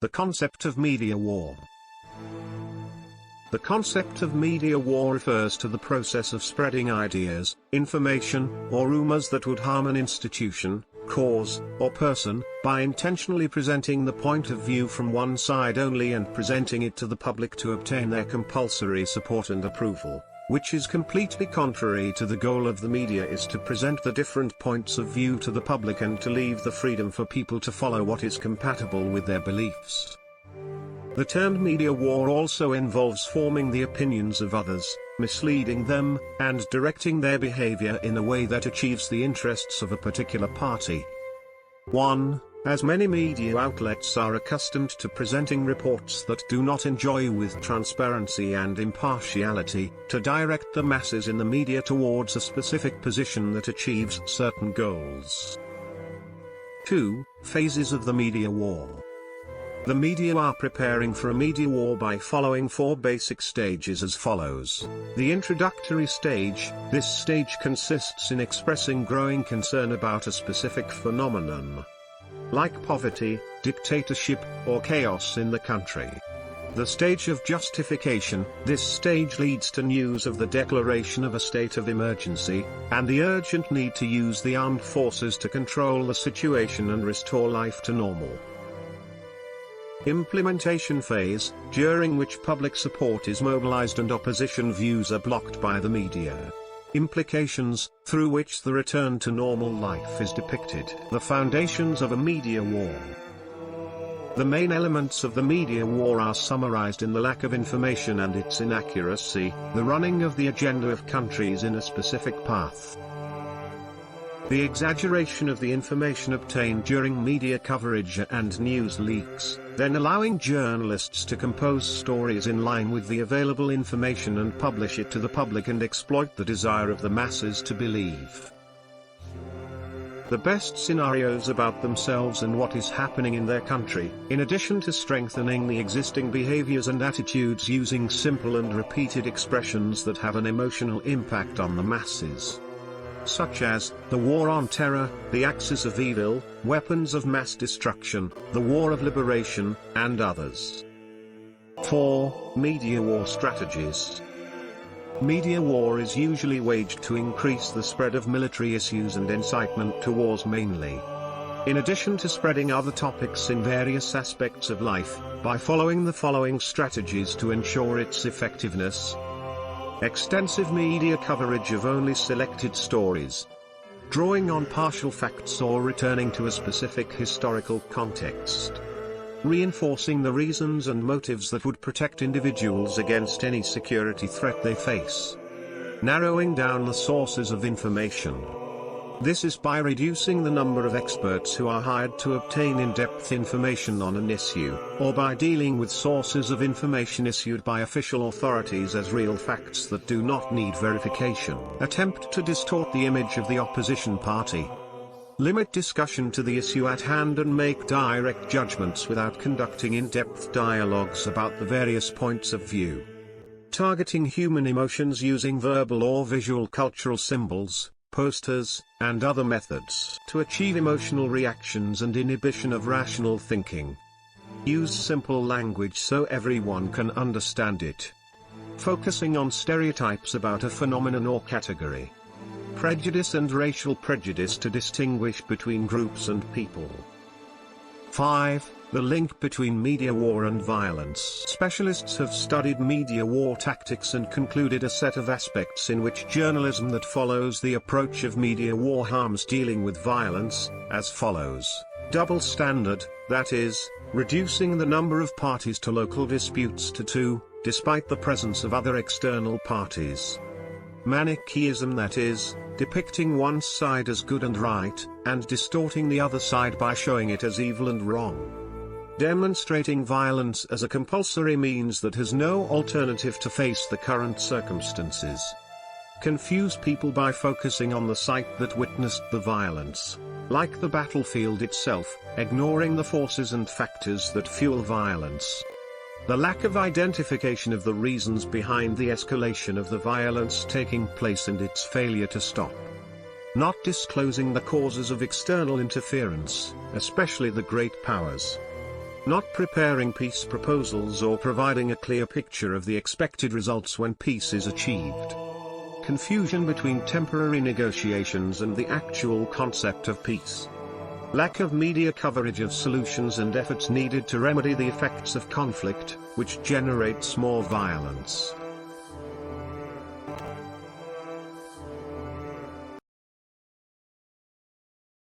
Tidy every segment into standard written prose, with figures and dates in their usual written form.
The concept of media war. The concept of media war refers to the process of spreading ideas, information, or rumors that would harm an institution, cause, or person, by intentionally presenting the point of view from one side only and presenting it to the public to obtain their compulsory support and approval, which is completely contrary to the goal of the media is to present the different points of view to the public and to leave the freedom for people to follow what is compatible with their beliefs. The term media war also involves forming the opinions of others, misleading them, and directing their behavior in a way that achieves the interests of a particular party. 1. As many media outlets are accustomed to presenting reports that do not enjoy with transparency and impartiality, to direct the masses in the media towards a specific position that achieves certain goals. 2. Phases of the media war. The media are preparing for a media war by following 4 basic stages as follows. The introductory stage. This stage consists in expressing growing concern about a specific phenomenon, like poverty, dictatorship, or chaos in the country. The stage of justification. This stage leads to news of the declaration of a state of emergency, and the urgent need to use the armed forces to control the situation and restore life to normal. Implementation phase, during which public support is mobilized and opposition views are blocked by the media. Implications, through which the return to normal life is depicted. The foundations of a media war. The main elements of the media war are summarized in the lack of information and its inaccuracy, the running of the agenda of countries in a specific path, the exaggeration of the information obtained during media coverage and news leaks, then allowing journalists to compose stories in line with the available information and publish it to the public and exploit the desire of the masses to believe the best scenarios about themselves and what is happening in their country, in addition to strengthening the existing behaviors and attitudes using simple and repeated expressions that have an emotional impact on the masses, such as, the war on terror, the axis of evil, weapons of mass destruction, the war of liberation, and others. 4. Media war strategies. Media war is usually waged to increase the spread of military issues and incitement to wars mainly. In addition to spreading other topics in various aspects of life, by following the following strategies to ensure its effectiveness. Extensive media coverage of only selected stories, drawing on partial facts or returning to a specific historical context, reinforcing the reasons and motives that would protect individuals against any security threat they face, narrowing down the sources of information. This is by reducing the number of experts who are hired to obtain in-depth information on an issue, or by dealing with sources of information issued by official authorities as real facts that do not need verification. Attempt to distort the image of the opposition party. Limit discussion to the issue at hand and make direct judgments without conducting in-depth dialogues about the various points of view. Targeting human emotions using verbal or visual cultural symbols, posters, and other methods to achieve emotional reactions and inhibition of rational thinking. Use simple language so everyone can understand it. Focusing on stereotypes about a phenomenon or category. Prejudice and racial prejudice to distinguish between groups and people. 5. The link between media war and violence. Specialists have studied media war tactics and concluded a set of aspects in which journalism that follows the approach of media war harms dealing with violence, as follows. Double standard, that is, reducing the number of parties to local disputes to 2, despite the presence of other external parties. Manichaeism, that is, depicting one side as good and right, and distorting the other side by showing it as evil and wrong. Demonstrating violence as a compulsory means that has no alternative to face the current circumstances. Confuse people by focusing on the site that witnessed the violence, like the battlefield itself, ignoring the forces and factors that fuel violence. The lack of identification of the reasons behind the escalation of the violence taking place and its failure to stop. Not disclosing the causes of external interference, especially the great powers. not preparing peace proposals or providing a clear picture of the expected results when peace is achieved. Confusion between temporary negotiations and the actual concept of peace. Lack of media coverage of solutions and efforts needed to remedy the effects of conflict, which generates more violence.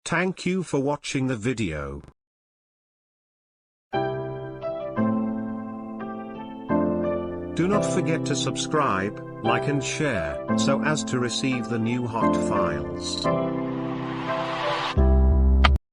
Thank you for watching the video. Do not forget to subscribe, like and share, so as to receive the new hot files.